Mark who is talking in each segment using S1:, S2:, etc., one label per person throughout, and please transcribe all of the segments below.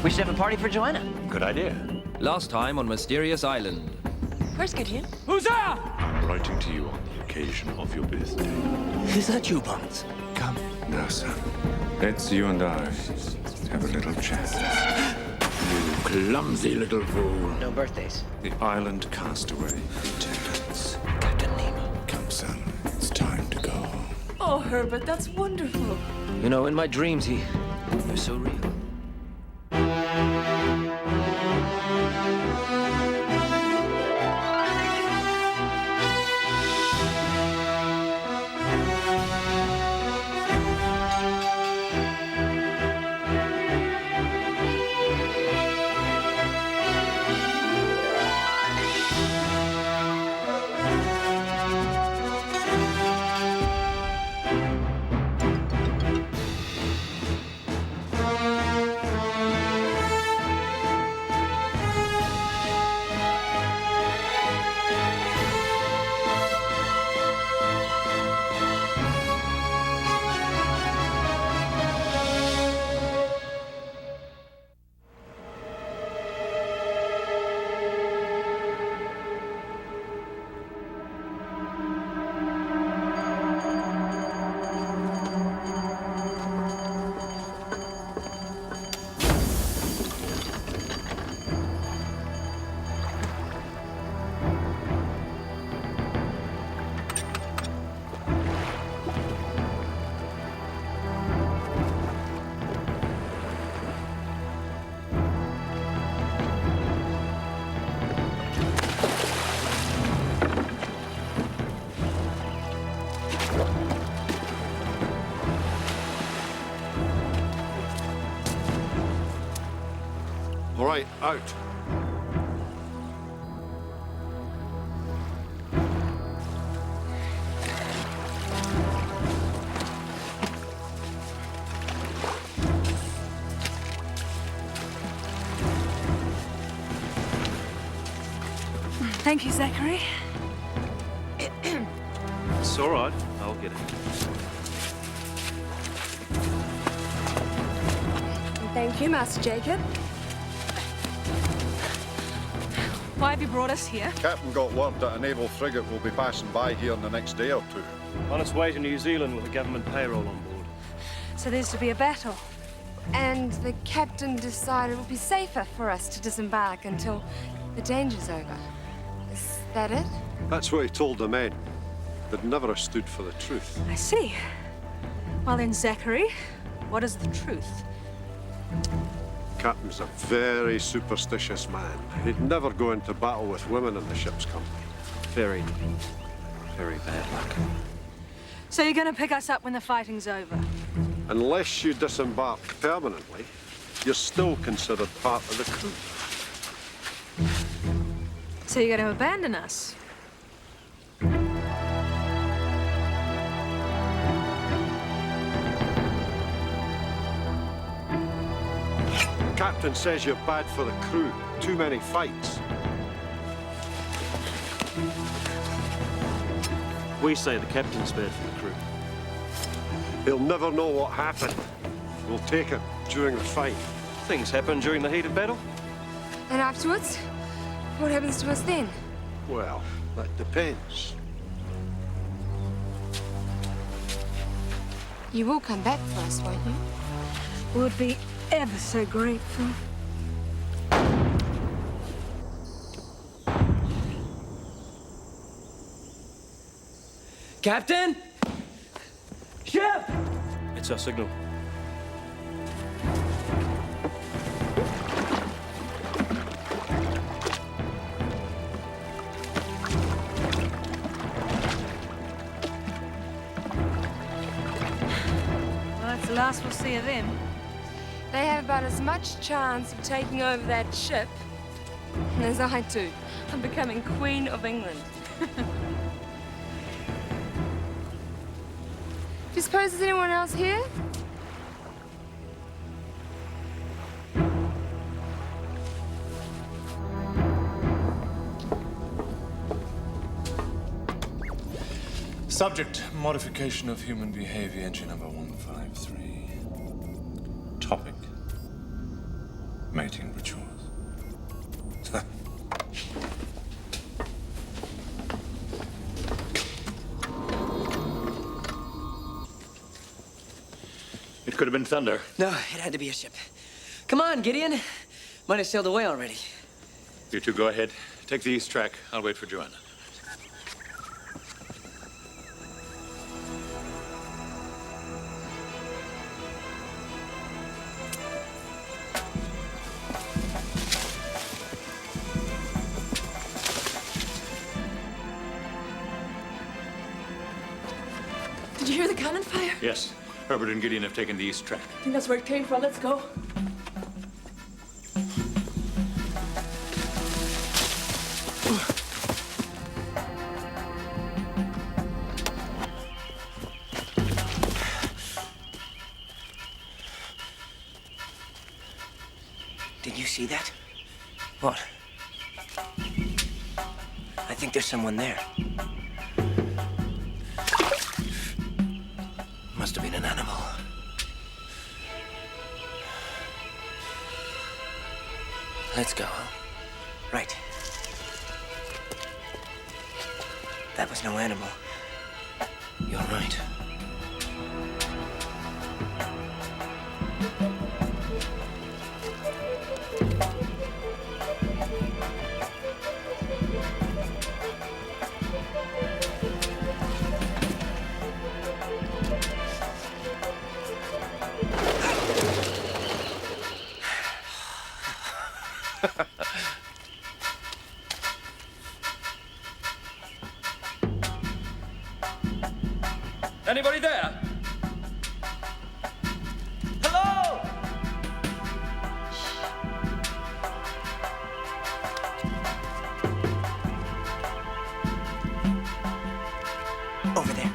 S1: We should have a party for Joanna.
S2: Good idea.
S3: Last time on Mysterious Island.
S1: Where's Gideon?
S4: Who's there?
S5: I'm writing to you on the occasion of your birthday.
S2: Is that you, Bones?
S5: Come. Now, son. Let's you and I have a little chat. You clumsy little fool.
S1: No birthdays.
S5: The island castaway lieutenants.
S2: Captain Nemo.
S5: Come, son. It's time to go home.
S4: Oh, Herbert, that's wonderful.
S3: You know, in my dreams, he was so real.
S6: All right, out.
S4: Thank you, Zachary.
S7: It's all right. I'll get it.
S4: Thank you, Master Jacob. Why have you brought us here?
S6: Captain got word that a naval frigate will be passing by here in the next day or two.
S7: On its way to New Zealand with a government payroll on board.
S4: So there's to be a battle.
S8: And the captain decided it would be safer for us to disembark until the danger's over. Is that it?
S6: That's what he told the men, but never stood for the truth.
S4: I see. Well then, Zachary, what is the truth?
S6: Captain's a very superstitious man. He'd never go into battle with women in the ship's company.
S7: Very bad luck.
S4: So you're going to pick us up when the fighting's over?
S6: Unless you disembark permanently, you're still considered part of the crew.
S4: So you're going to abandon us?
S6: Captain says you're bad for the crew. Too many fights.
S7: We say the captain's bad for the crew.
S6: He'll never know what happened. We'll take him during the fight.
S7: Things happen during the heat of battle.
S8: And afterwards? What happens to us then?
S6: Well, that depends.
S8: You will come back for us, won't you?
S4: Would be ever so grateful.
S3: Captain? Ship!
S7: It's our signal.
S4: Well, that's the last we'll see of them.
S8: They have about as much chance of taking over that ship as I do. I'm becoming Queen of England. Do you suppose there's anyone else here?
S5: Subject, modification of human behavior, entry number 153. Topic, mating rituals.
S2: It could have been thunder.
S1: No, it had to be a ship. Come on, Gideon. Might have sailed away already.
S5: You two go ahead. Take the east track. I'll wait for Joanna.
S4: Did you hear the cannon fire?
S5: Yes. Herbert and Gideon have taken the east track.
S4: I think that's where it came from. Let's go.
S1: Did you see that? What? I think there's someone there. Must have been an animal. Let's go. Right. That was no animal. You're right.
S3: Anybody there? Hello?
S1: Over there.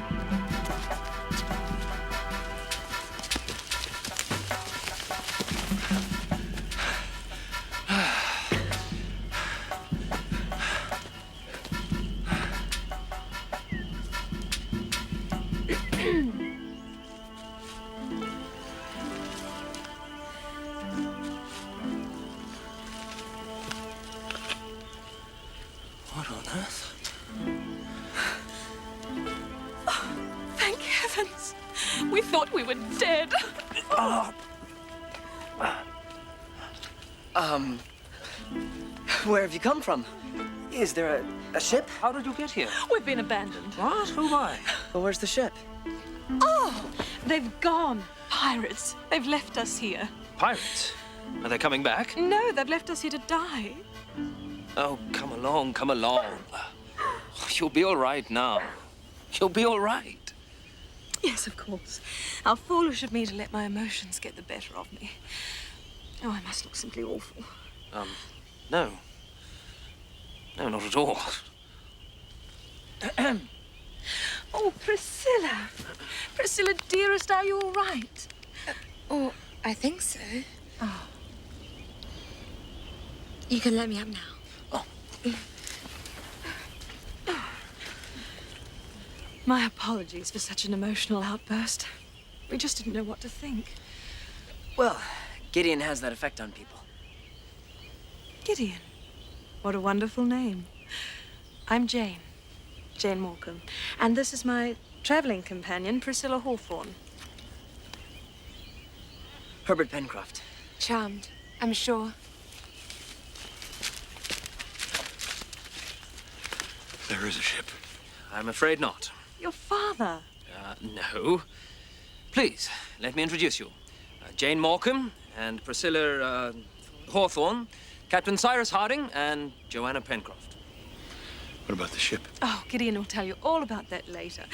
S1: What on earth?
S4: Thank heavens. We thought we were dead.
S1: Where have you come from? Is there a ship?
S3: How did you get here?
S4: We've been abandoned.
S3: What? Who by?
S1: Well, where's the ship?
S4: Oh, they've gone. Pirates. They've left us here.
S3: Pirates. Are they coming back?
S4: No, they've left us here to die.
S3: Oh, come along, come along. You'll be all right now. You'll be all right.
S4: Yes, of course. How foolish of me to let my emotions get the better of me. Oh, I must look simply awful.
S3: No. No, not at all.
S4: Oh, Priscilla. Priscilla, dearest, are you all right?
S8: Oh, I think so.
S4: Oh.
S8: You can let me up now.
S4: My apologies for such an emotional outburst. We just didn't know what to think.
S1: Well, Gideon has that effect on people.
S4: Gideon. What a wonderful name. I'm Jane. Jane Morecambe. And this is my traveling companion, Priscilla Hawthorne.
S1: Herbert Pencroft.
S8: Charmed, I'm sure.
S5: There is a ship.
S3: I'm afraid not.
S4: Your father.
S3: No. Please, let me introduce you. Jane Morecambe and Priscilla Hawthorne, Captain Cyrus Harding, and Joanna Pencroft.
S5: What about the ship?
S4: Oh, Gideon will tell you all about that later.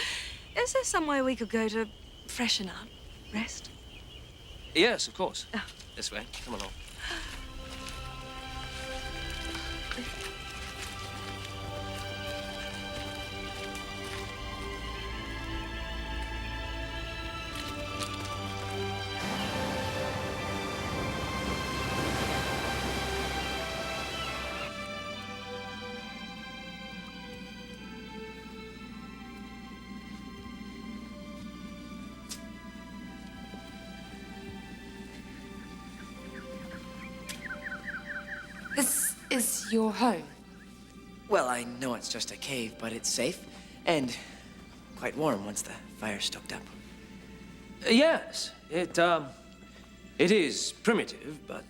S4: Is there somewhere we could go to freshen up, rest?
S3: Yes, of course.
S4: Oh.
S3: This way. Come along.
S8: is your home?
S1: Well, I know it's just a cave, but it's safe and quite warm once the fire's stoked up.
S3: Yes, it is primitive, but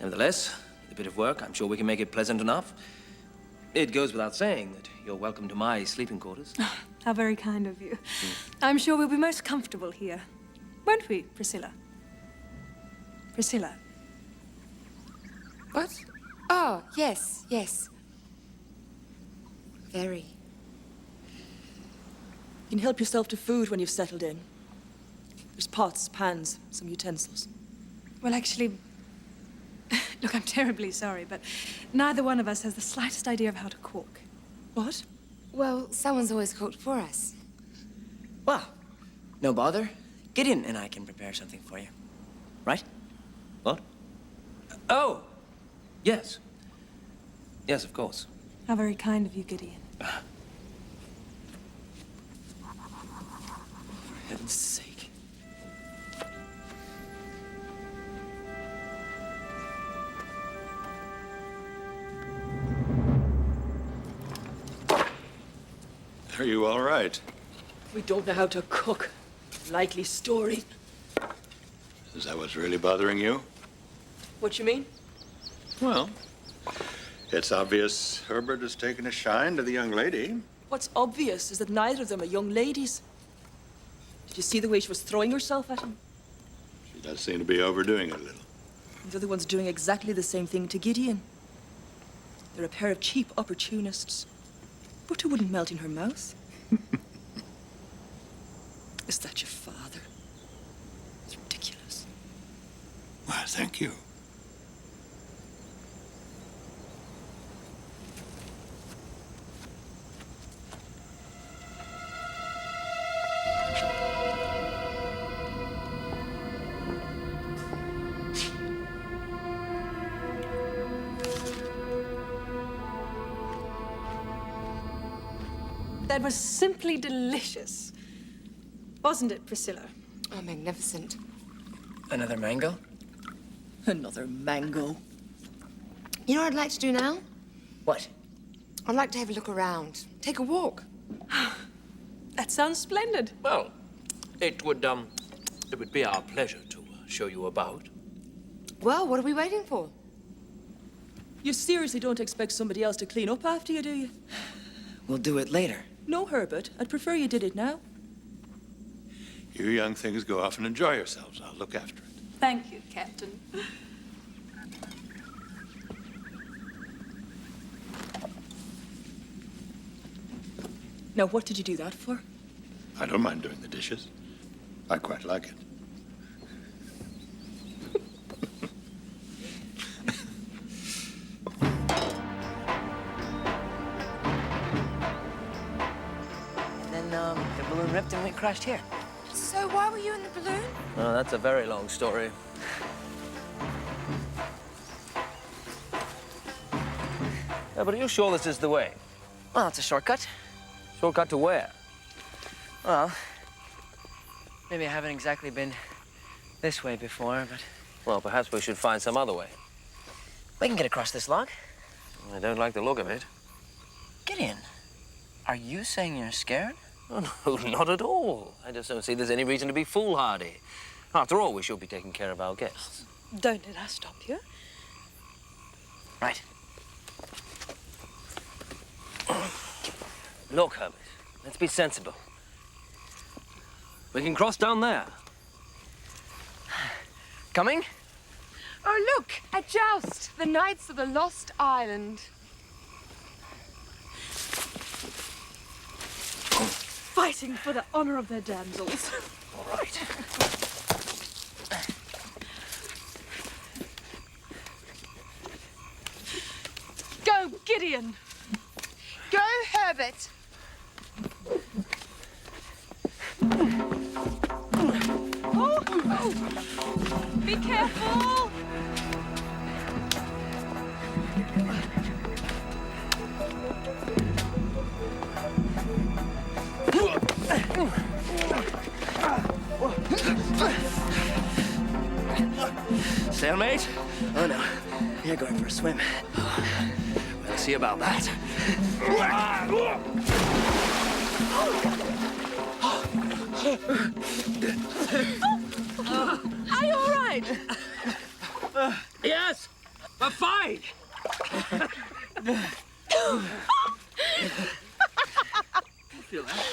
S3: nevertheless, with a bit of work, I'm sure we can make it pleasant enough. It goes without saying that you're welcome to my sleeping quarters.
S4: How very kind of you. I'm sure we'll be most comfortable here. Won't we, Priscilla? Priscilla.
S8: What? Oh, yes, yes. Very.
S9: You can help yourself to food when you've settled in. There's pots, pans, some utensils.
S4: Well, actually, look, I'm terribly sorry, but neither one of us has the slightest idea of how to cook.
S9: What?
S8: Well, someone's always cooked for us.
S1: Well, no bother. Gideon and I can prepare something for you. Right?
S3: What? Oh, yes. Yes, of course.
S4: How very kind of you, Gideon.
S1: For heaven's sake.
S2: Are you all right?
S9: We don't know how to cook. Likely story.
S2: Is that what's really bothering you?
S9: What you mean?
S2: Well, it's obvious Herbert has taken a shine to the young lady.
S9: What's obvious is that neither of them are young ladies. Did you see the way she was throwing herself at him?
S2: She does seem to be overdoing it a little.
S9: The other one's doing exactly the same thing to Gideon. They're a pair of cheap opportunists. Butter wouldn't melt in her mouth. Is that your father? It's ridiculous.
S2: Well, thank you.
S4: That was simply delicious. Wasn't it, Priscilla?
S8: Oh, magnificent.
S1: Another mango?
S9: Another mango.
S8: You know what I'd like to do now?
S1: What?
S8: I'd like to have a look around. Take a walk.
S4: That sounds splendid.
S3: Well, it would be our pleasure to show you about.
S8: Well, what are we waiting for?
S9: You seriously don't expect somebody else to clean up after you, do you?
S1: We'll do it later.
S9: No, Herbert. I'd prefer you did it now.
S2: You young things go off and enjoy yourselves. I'll look after it.
S4: Thank you, Captain.
S9: Now, what did you do that for?
S2: I don't mind doing the dishes. I quite like it.
S1: And then, the balloon ripped and we crashed here.
S8: So why were you in the balloon?
S3: Oh, that's a very long story. Yeah, but are you sure this is the way?
S1: Well, it's a shortcut.
S3: Shortcut to where?
S1: Well, maybe I haven't exactly been this way before, but
S3: Well, perhaps we should find some other way.
S1: we can get across this log.
S3: I don't like the look of it.
S1: Gideon, are you saying you're scared?
S3: Oh, no, not at all. I just don't see there's any reason to be foolhardy. After all, we should be taking care of our guests.
S4: Don't let us stop you.
S1: Right.
S3: Look, Herbert, let's be sensible. We can cross down there.
S1: Coming?
S8: Oh, look! A joust! The Knights of the Lost Island.
S4: Fighting for the honor of their damsels.
S1: All right.
S4: Go, Gideon!
S8: Go, Herbert!
S4: Be careful!
S1: Sailmate? Oh, no. You're going for a swim.
S3: We'll see about that.
S4: Are you all right?
S3: Yes, I'm fine. Feel that?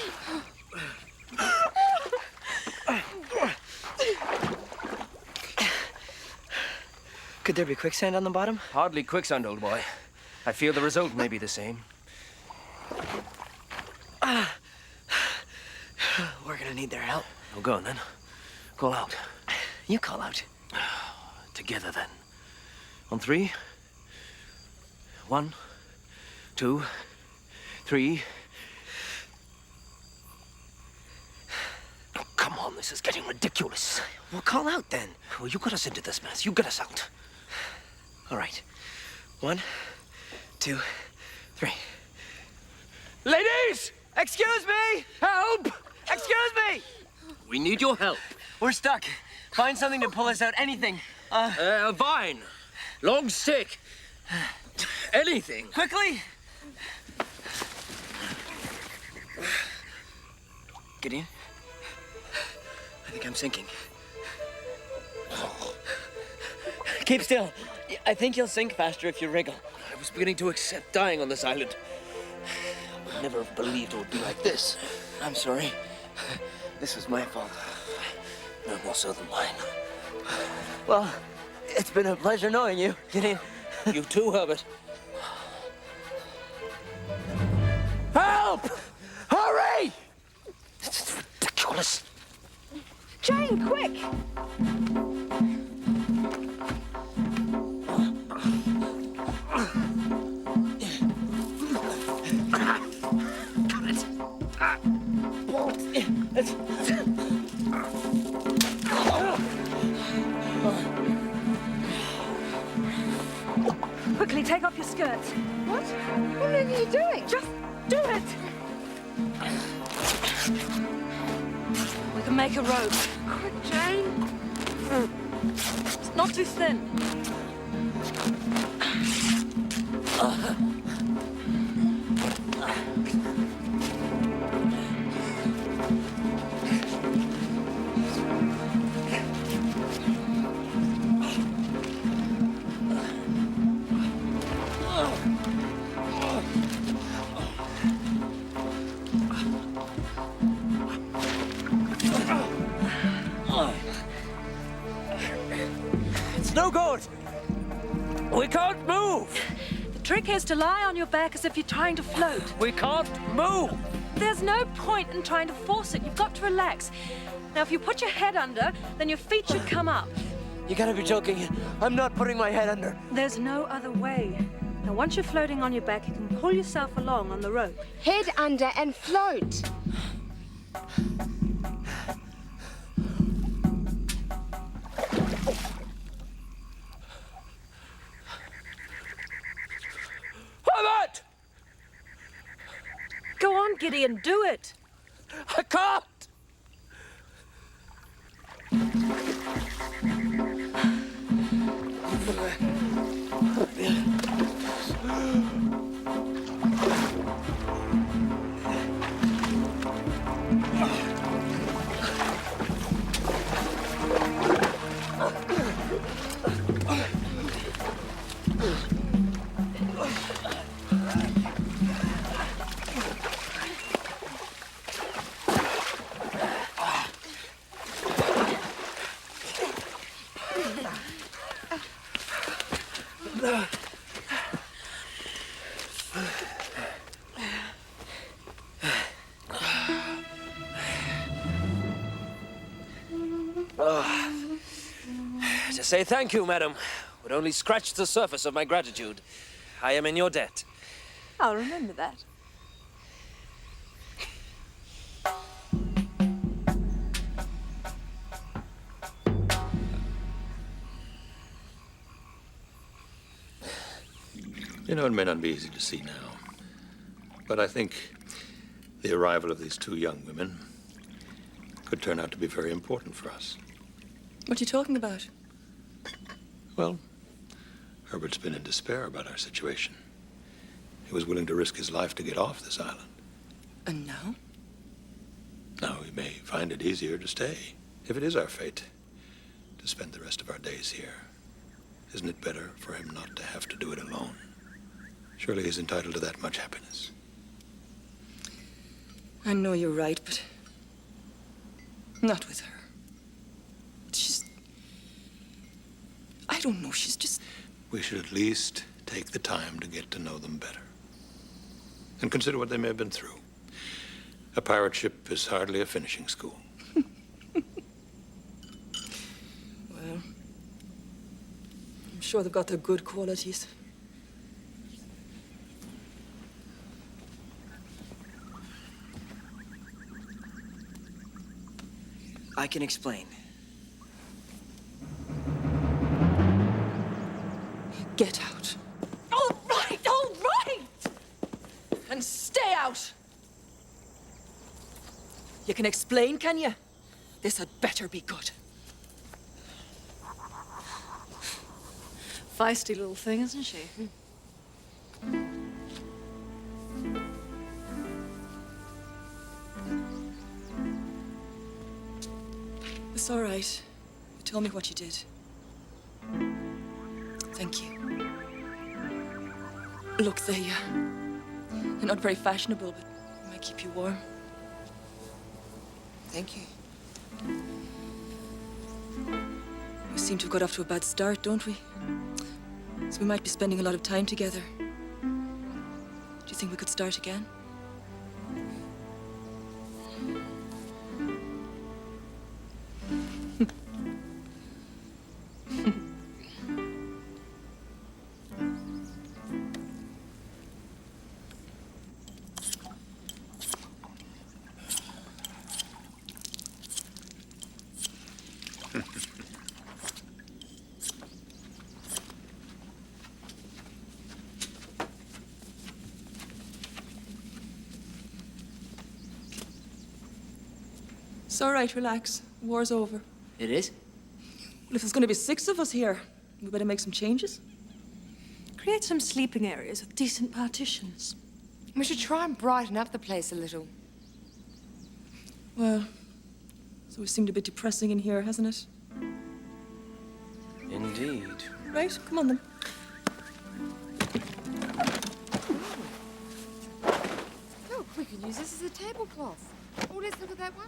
S1: Could there be quicksand on the bottom?
S3: Hardly quicksand, old boy. I fear the result may be the same.
S1: We're gonna need their help.
S3: Well, go on then. Call out.
S1: You call out.
S3: Together then. On 3. 1, 2, 3. Oh, come on, this is getting ridiculous.
S1: Well, call out then.
S3: Well, you got us into this mess. You get us out.
S1: All right. 1, 2, 3.
S3: Ladies!
S1: Excuse me!
S3: Help!
S1: Excuse me!
S3: We need your help.
S1: We're stuck. Find something to pull us out. Anything.
S3: A vine. Long stick. Anything.
S1: Quickly! Gideon? I think I'm sinking. Keep still. I think you'll sink faster if you wriggle.
S3: I was beginning to accept dying on this island. I would never have believed it would be like this.
S1: I'm sorry. This was my fault.
S3: No more so than mine.
S1: Well, it's been a pleasure knowing you, Gideon.
S3: You too, Herbert.
S1: Help! Hurry!
S3: This is ridiculous.
S8: Jane, quick!
S4: Quickly, take off your skirts.
S8: What? What are you doing?
S4: Just do it! We can make a rope.
S8: Quick, Jane.
S4: It's not too thin.
S3: It's no good. We can't move.
S4: The trick is to lie on your back as if you're trying to float.
S3: We can't move.
S4: There's no point in trying to force it. You've got to relax. Now, if you put your head under, then your feet should come up.
S1: You gotta be joking. I'm not putting my head under.
S4: There's no other way. Now, once you're floating on your back, you can pull yourself along on the rope.
S8: Head under and float.
S3: Herbert!
S4: Go on, Gideon, do it.
S3: I can't. To say thank you, madam, would only scratch the surface of my gratitude. I am in your debt.
S4: I'll remember that.
S2: You know, it may not be easy to see now, but I think the arrival of these two young women could turn out to be very important for us.
S9: What are you talking about?
S2: Well, Herbert's been in despair about our situation. He was willing to risk his life to get off this island.
S9: And now?
S2: Now we may find it easier to stay, if it is our fate to spend the rest of our days here. Isn't it better for him not to have to do it alone? Surely he's entitled to that much happiness.
S9: I know you're right, but not with her. She's... I don't know, she's just...
S2: We should at least take the time to get to know them better. And consider what they may have been through. A pirate ship is hardly a finishing school.
S9: Well, I'm sure they've got their good qualities.
S1: I can explain.
S9: Get out. All right, all right! And stay out! You can explain, can you? This had better be good.
S4: Feisty little thing, isn't she?
S9: It's all right. You told me what you did. Thank you. Look, they're not very fashionable, but they might keep you warm. Thank you. We seem to have got off to a bad start, don't we? So we might be spending a lot of time together. Do you think we could start again? It's all right, relax. War's over.
S1: It is?
S9: Well, if there's going to be 6 of us here, we better make some changes.
S4: Create some sleeping areas with decent partitions.
S8: We should try and brighten up the place a little.
S9: Well, it's always seemed a bit depressing in here, hasn't it?
S3: Indeed.
S9: Right, come on then.
S8: Look, we could use this as a tablecloth. Oh, let's look at that one.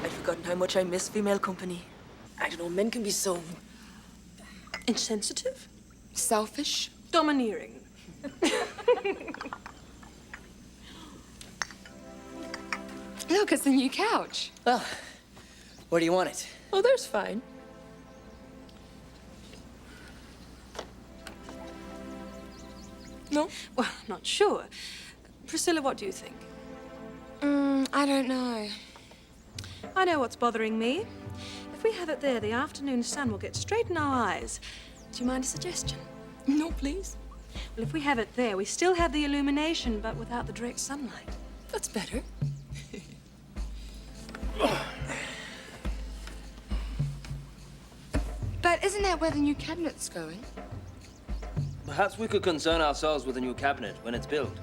S9: I'd forgotten how much I miss female company. I don't know, men can be so...
S4: Insensitive?
S8: Selfish.
S4: Domineering.
S8: Look, it's the new couch.
S1: Well, where do you want it?
S9: Oh, there's fine. No?
S4: Well, I'm not sure. Priscilla, what do you think?
S8: I don't know.
S4: I know what's bothering me. If we have it there, the afternoon sun will get straight in our eyes. Do you mind a suggestion?
S9: No, please.
S4: Well, if we have it there, we still have the illumination, but without the direct sunlight.
S9: That's better.
S8: But isn't that where the new cabinet's going?
S3: Perhaps we could concern ourselves with a new cabinet when it's built.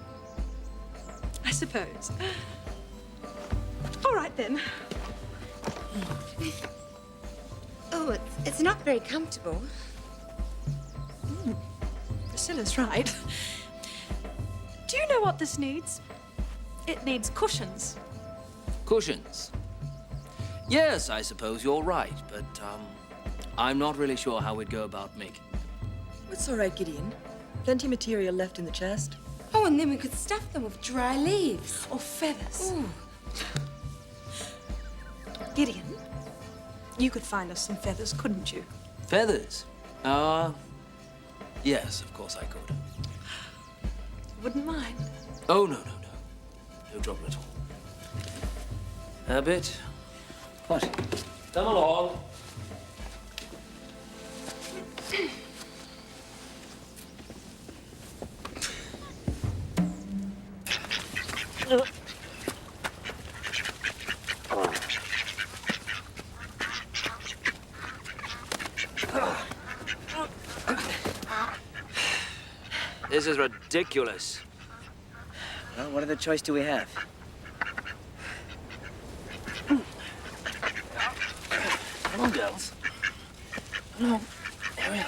S4: I suppose. All right, then.
S8: Oh, it's not very comfortable.
S4: Priscilla's right. Do you know what this needs? It needs cushions.
S3: Cushions. Yes, I suppose you're right, but I'm not really sure how we'd go about making.
S9: It's all right, Gideon. Plenty of material left in the chest.
S8: Oh, and then we could stuff them with dry leaves.
S4: Or feathers.
S8: Ooh.
S4: Gideon, you could find us some feathers, couldn't you?
S3: Feathers? Yes, of course I could.
S4: Wouldn't mind.
S3: Oh, no. No trouble at all. Habib.
S1: What?
S3: Come along. This is ridiculous.
S1: Well, what other choice do we have?
S3: Come on, girls. Come on. Here we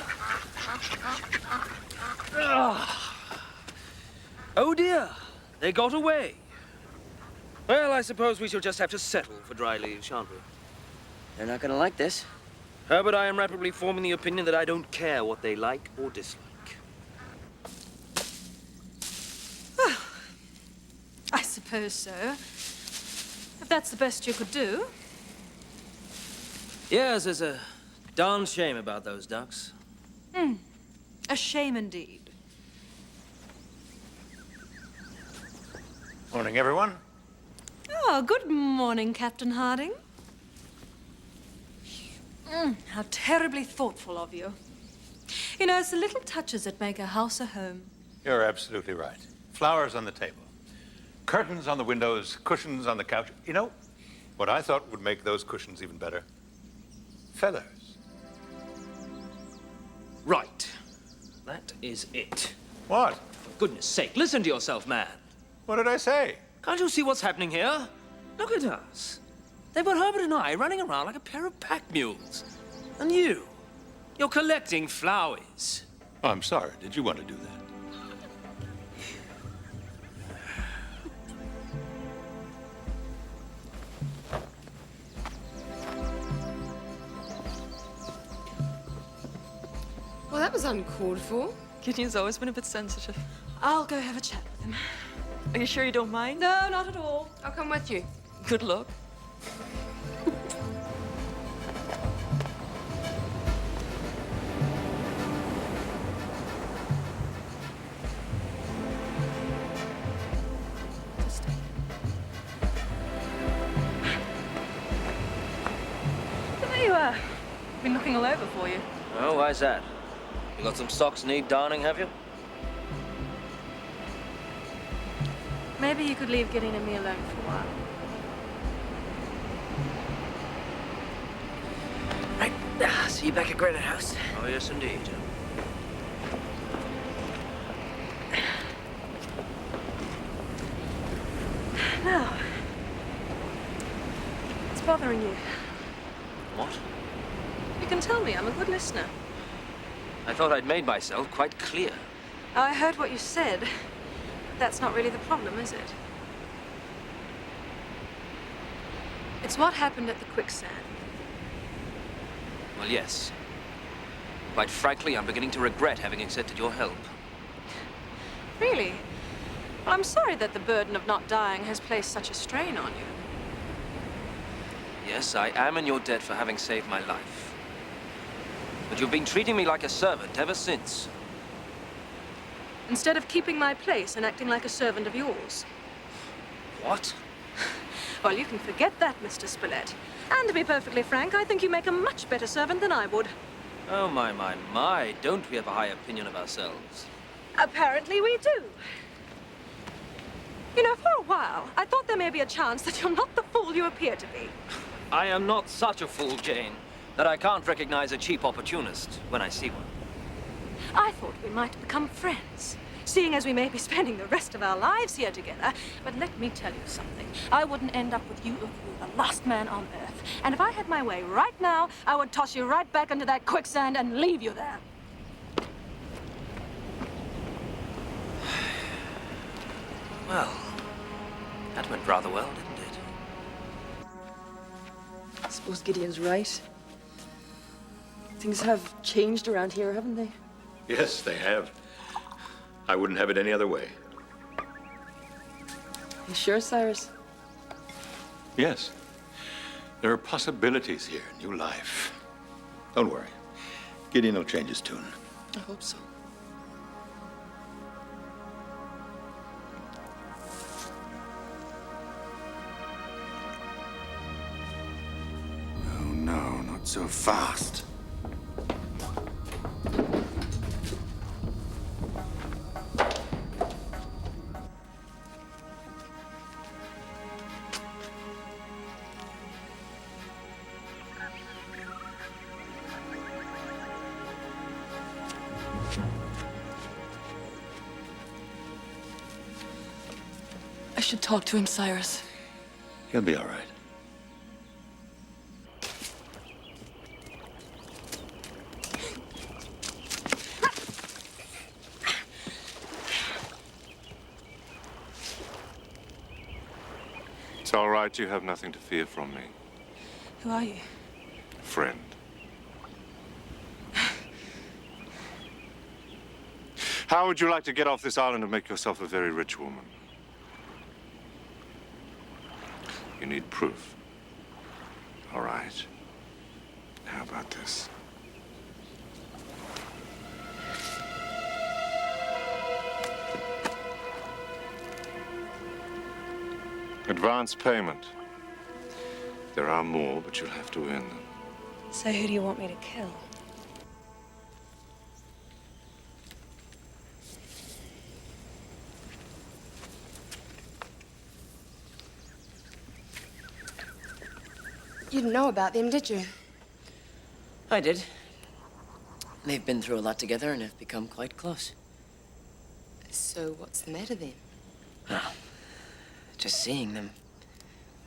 S3: are. Oh dear, they got away. Well, I suppose we shall just have to settle for dry leaves, shan't we?
S1: They're not gonna like this.
S3: Herbert, I am rapidly forming the opinion that I don't care what they like or dislike.
S4: I suppose so. If that's the best you could do.
S3: Yes, there's a darn shame about those ducks.
S4: A shame indeed.
S2: Morning, everyone.
S4: Oh, good morning, Captain Harding. How terribly thoughtful of you. You know, it's the little touches that make a house a home.
S2: You're absolutely right. Flowers on the table, curtains on the windows, cushions on the couch. You know, what I thought would make those cushions even better? Feathers.
S3: Right. That is it.
S2: What?
S3: For goodness sake, listen to yourself, man.
S2: What did I say?
S3: Can't you see what's happening here? Look at us. They've got Herbert and I running around like a pair of pack mules. And you're collecting flowers.
S2: Oh, I'm sorry. Did you want to do that?
S8: Well, that was uncalled for.
S9: Gideon's always been a bit sensitive.
S4: I'll go have a chat with him.
S9: Are you sure you don't mind?
S4: No, not at all.
S8: I'll come with you.
S9: Good luck.
S4: There you are. Been looking all over for you.
S3: Oh, why's that? You got some socks need darning, have you?
S4: Maybe you could leave Gideon and me alone for a while.
S1: Right. See you back at Granite House.
S3: Oh, yes, indeed.
S4: Now, it's bothering you.
S3: What?
S4: You can tell me. I'm a good listener.
S3: I thought I'd made myself quite clear.
S4: I heard what you said. That's not really the problem, is it? It's what happened at the quicksand.
S3: Well, yes. Quite frankly, I'm beginning to regret having accepted your help.
S4: Really? Well, I'm sorry that the burden of not dying has placed such a strain on you.
S3: Yes, I am in your debt for having saved my life. But you've been treating me like a servant ever since.
S4: Instead of keeping my place and acting like a servant of yours.
S3: What?
S4: Well, you can forget that, Mr. Spilett. And to be perfectly frank, I think you make a much better servant than I would.
S3: Oh, my. Don't we have a high opinion of ourselves?
S4: Apparently we do. You know, for a while, I thought there may be a chance that you're not the fool you appear to be.
S3: I am not such a fool, Jane, that I can't recognize a cheap opportunist when I see one.
S4: I thought we might become friends, seeing as we may be spending the rest of our lives here together. But let me tell you something. I wouldn't end up with you if you were the last man on Earth. And if I had my way right now, I would toss you right back into that quicksand and leave you there.
S3: Well, that went rather well, didn't it?
S9: I suppose Gideon's right. Things have changed around here, haven't they?
S2: Yes, they have. I wouldn't have it any other way.
S9: You sure, Cyrus?
S2: Yes. There are possibilities here, new life. Don't worry. Gideon will change his tune.
S9: I hope so.
S5: Oh, no, not so fast.
S9: should talk to him, Cyrus.
S2: He'll be all right.
S5: It's all right. You have nothing to fear from me.
S9: Who are you?
S5: Friend. How would you like to get off this island and make yourself a very rich woman? You need proof. All right. How about this? Advance payment. There are more, but you'll have to earn them.
S4: So who do you want me to kill?
S8: You didn't know about them, did you?
S1: I did. They've been through a lot together and have become quite close.
S8: So what's the matter then?
S1: Well, just seeing them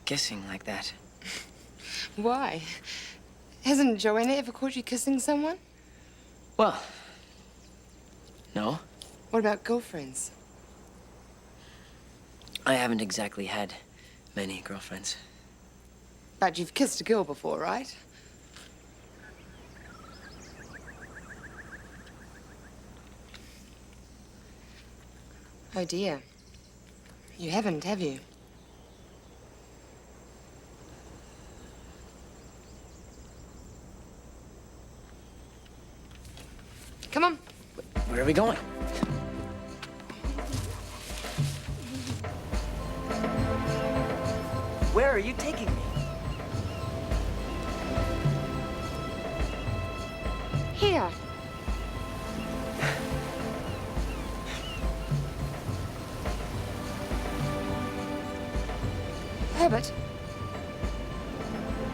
S1: kissing like that.
S8: Why? Hasn't Joanna ever caught you kissing someone?
S1: Well, no.
S8: What about girlfriends?
S1: I haven't exactly had many girlfriends.
S8: But you've kissed a girl before, right? Oh dear. You haven't, have you? Come on.
S1: Where are we going? Where are you taking me?
S8: Here. Herbert,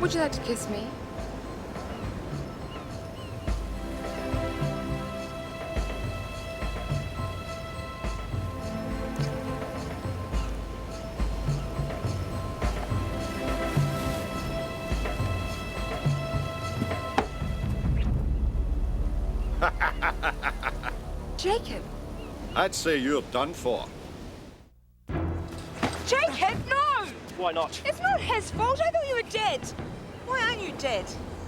S8: would you like to kiss me? Jacob!
S6: I'd say you're done for.
S10: Jacob, no!
S7: Why not?
S10: It's not his fault. I thought you were dead. Why aren't you dead?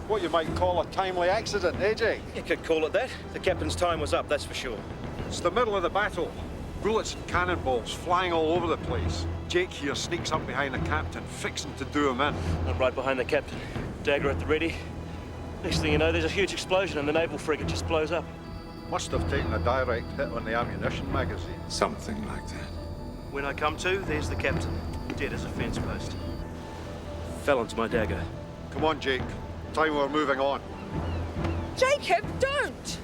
S6: What you might call a timely accident, eh, Jake?
S7: You could call it that. The captain's time was up, that's for sure.
S6: It's the middle of the battle. Bullets and cannonballs flying all over the place. Jake here sneaks up behind the captain, fixing to do him in.
S7: I'm right behind the captain. Dagger at the ready. Next thing you know, there's a huge explosion and the naval frigate just blows up.
S6: Must have taken a direct hit on the ammunition magazine.
S5: Something like that.
S7: When I come to, there's the captain, dead as a fence post. Fell onto my dagger.
S6: Come on, Jake. Time we're moving on.
S10: Jacob, don't!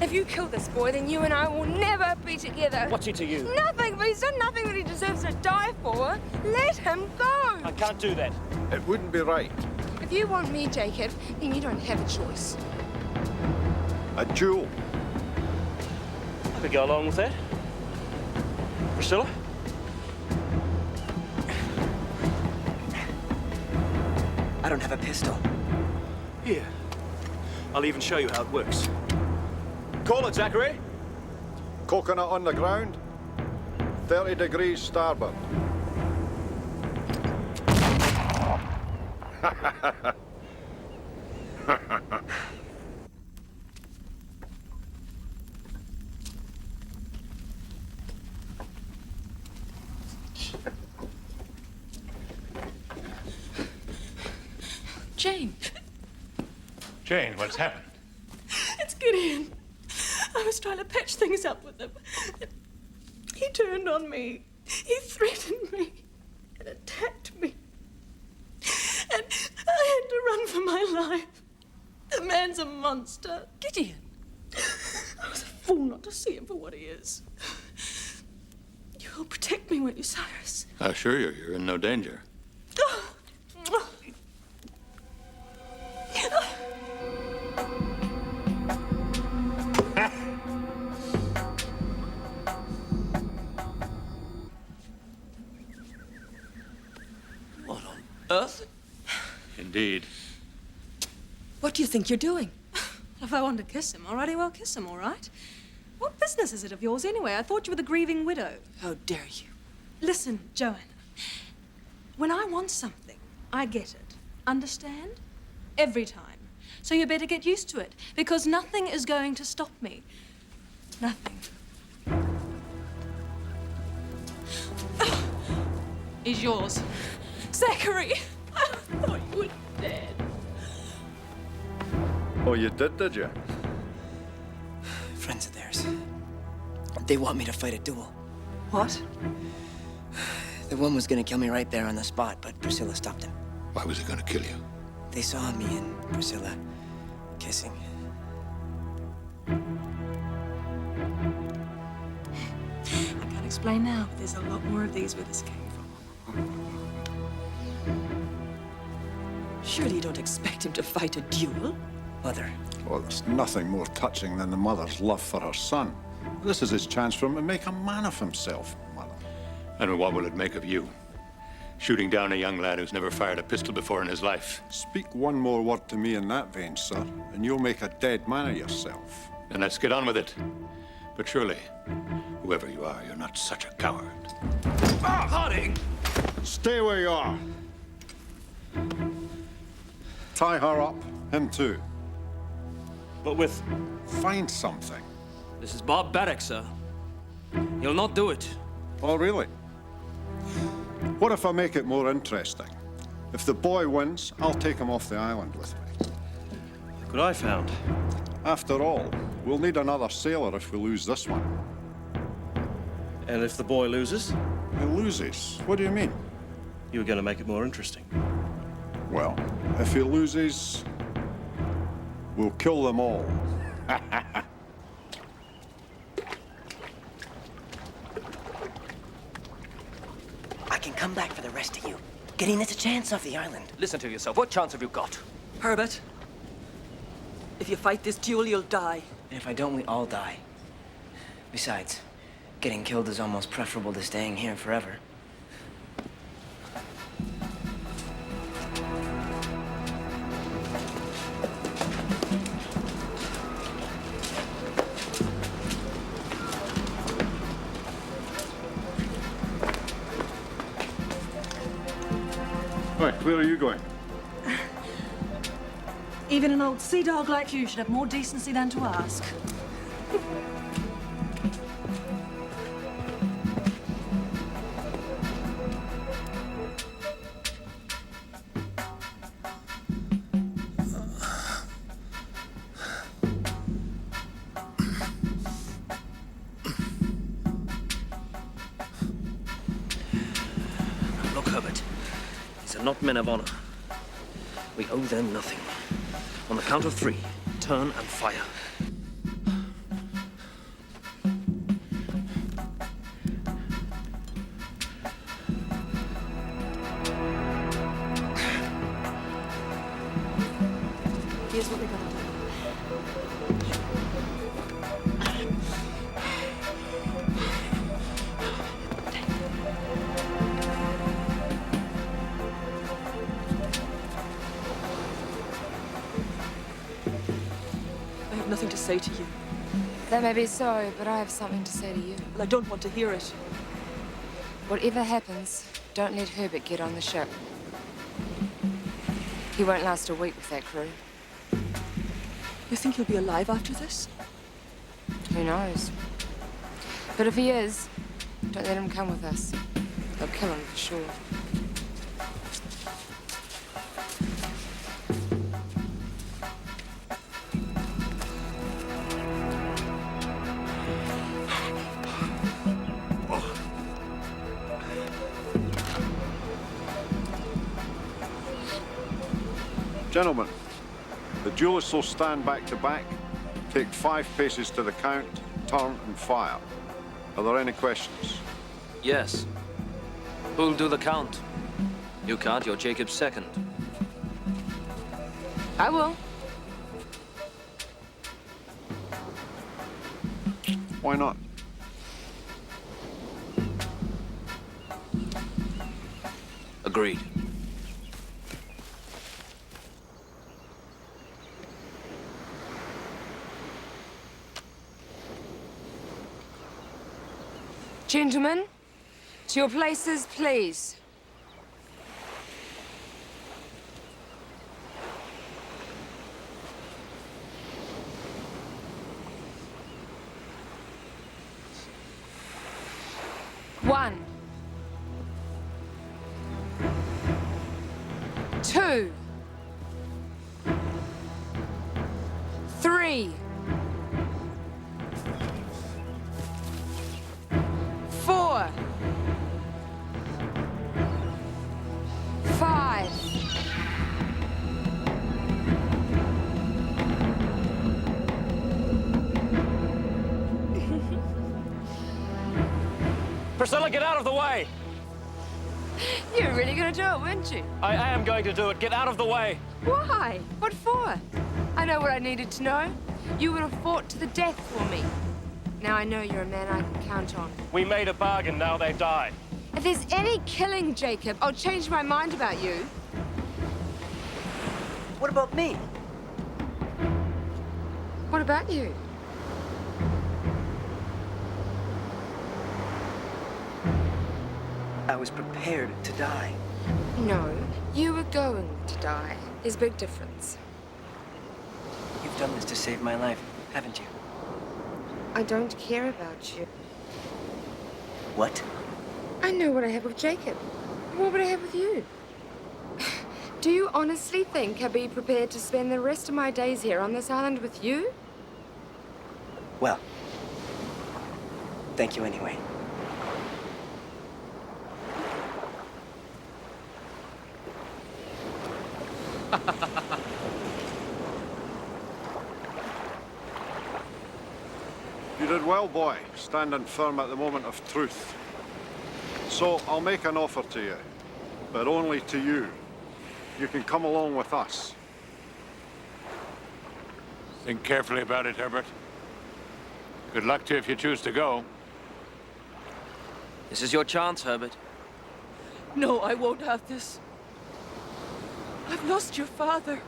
S10: If you kill this boy, then you and I will never be together.
S7: What's he to you?
S10: Nothing, but he's done nothing that he deserves to die for. Let him go!
S7: I can't do that.
S6: It wouldn't be right.
S8: If you want me, Jacob, then you don't have a choice.
S6: A duel.
S7: I could go along with that. Priscilla?
S1: I don't have a pistol.
S7: Here. I'll even show you how it works. Call it, Zachary.
S6: Coconut on the ground. 30 degrees starboard.
S9: Jane.
S5: Jane, what's happened?
S4: It's Gideon. I was trying to patch things up with him. He turned on me. He threatened me and attacked me. And I had to run for my life. The man's a monster.
S9: Gideon.
S4: I was a fool not to see him for what he is. You will protect me, won't you, Cyrus?
S2: I assure you, you're in no danger.
S3: Earth?
S2: Indeed.
S9: What do you think you're doing?
S4: If I want to kiss him, alrighty, well, kiss him, all right? What business is it of yours anyway? I thought you were the grieving widow.
S9: How dare you?
S4: Listen, Joanna. When I want something, I get it. Understand? Every time. So you better get used to it, because nothing is going to stop me. Nothing. He's yours. Zachary! I thought you were dead.
S6: Oh, you did you?
S1: Friends of theirs. They want me to fight a duel.
S9: What?
S1: The one was gonna kill me right there on the spot, but Priscilla stopped him.
S2: Why was he going to kill you?
S1: They saw me and Priscilla kissing.
S4: I can't explain now, but there's a lot more of these where this came from.
S9: Surely you don't expect him to fight a duel?
S1: Mother.
S6: Well, there's nothing more touching than the mother's love for her son. This is his chance for him to make a man of himself, Mother.
S2: And what will it make of you? Shooting down a young lad who's never fired a pistol before in his life.
S6: Speak one more word to me in that vein, sir, and you'll make a dead man of yourself.
S2: Then let's get on with it. But surely, whoever you are, you're not such a coward.
S3: Harding!
S6: Stay where you are. Tie her up, him too.
S7: But with...
S6: Find something.
S3: This is barbaric, sir. You'll not do it.
S6: Oh, really? What if I make it more interesting? If the boy wins, I'll take him off the island with me.
S7: Look what I found.
S6: After all, we'll need another sailor if we lose this one.
S7: And if the boy loses,
S6: He loses? What do you mean?
S7: you were going to make it more interesting.
S6: Well, if he loses, we'll kill them all.
S1: I can come back for the rest of you. Getting us a chance off the island.
S3: Listen to yourself. What chance have you got?
S9: Herbert, if you fight this duel, you'll die.
S1: And if I don't, we all die. Besides, getting killed is almost preferable to staying here forever.
S6: Right, where are you going?
S4: Even an old sea dog like you should have more decency than to ask.
S3: Look, Herbert. These are not men of honor. We owe them nothing. On the count of 3, turn and fire.
S4: Here's what we gotta do.
S9: I have nothing to say to you.
S8: That may be so, but I have something to say to you.
S9: I don't want to hear it.
S8: Whatever happens, don't let Herbert get on the ship. He won't last a week with that crew.
S9: You think he'll be alive after this?
S8: Who knows? But if he is, don't let him come with us. They'll kill him for sure.
S6: Gentlemen, the duelists will stand back to back, take 5 paces to the count, turn and fire. Are there any questions?
S3: Yes. Who'll do the count? You can't, you're Jacob's second.
S8: I will.
S6: Why not?
S3: Agreed.
S8: Gentlemen, to your places, please. One. 2. 3. 4. 5.
S7: Priscilla, get out of the way!
S8: You were really gonna do it, weren't you?
S7: I am going to do it. Get out of the way!
S8: Why? What for? I know what I needed to know. You would have fought to the death for me. Now I know you're a man I can count on.
S7: We made a bargain, now they die.
S8: If there's any killing, Jacob, I'll change my mind about you.
S1: What about me?
S8: What about you?
S1: I was prepared to die.
S8: No, you were going to die. There's a big difference.
S1: You've done this to save my life, haven't you?
S8: I don't care about you.
S1: What?
S8: I know what I have with Jacob. What would I have with you? Do you honestly think I'd be prepared to spend the rest of my days here on this island with you?
S1: Well, thank you anyway.
S6: You did well, boy, standing firm at the moment of truth. So I'll make an offer to you, but only to you. You can come along with us.
S5: Think carefully about it, Herbert. Good luck to you if you choose to go.
S3: This is your chance, Herbert.
S9: No, I won't have this. I've lost your father.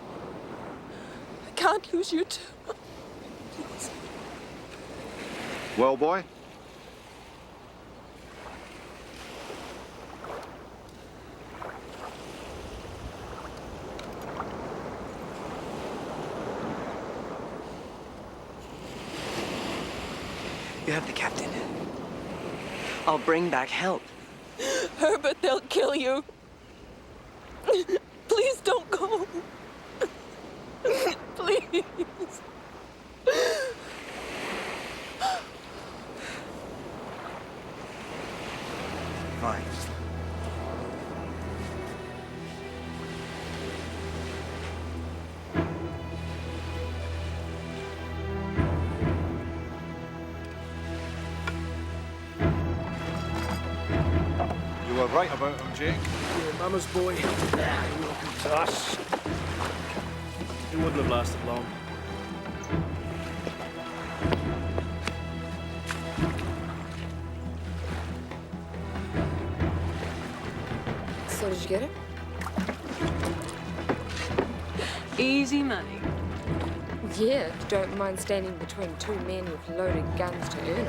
S9: I can't lose you too. Please.
S6: Well, boy?
S1: You have the captain. I'll bring back help.
S9: Herbert, they'll kill you. Please don't go. Please.
S1: Fine.
S6: You were right about him, Jake.
S7: You're Mama's boy. Welcome to us. It wouldn't have lasted long.
S8: So did you get it?
S4: Easy money.
S8: Yeah, if you don't mind standing between two men with loaded guns to earn it.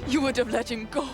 S9: You would have let him go.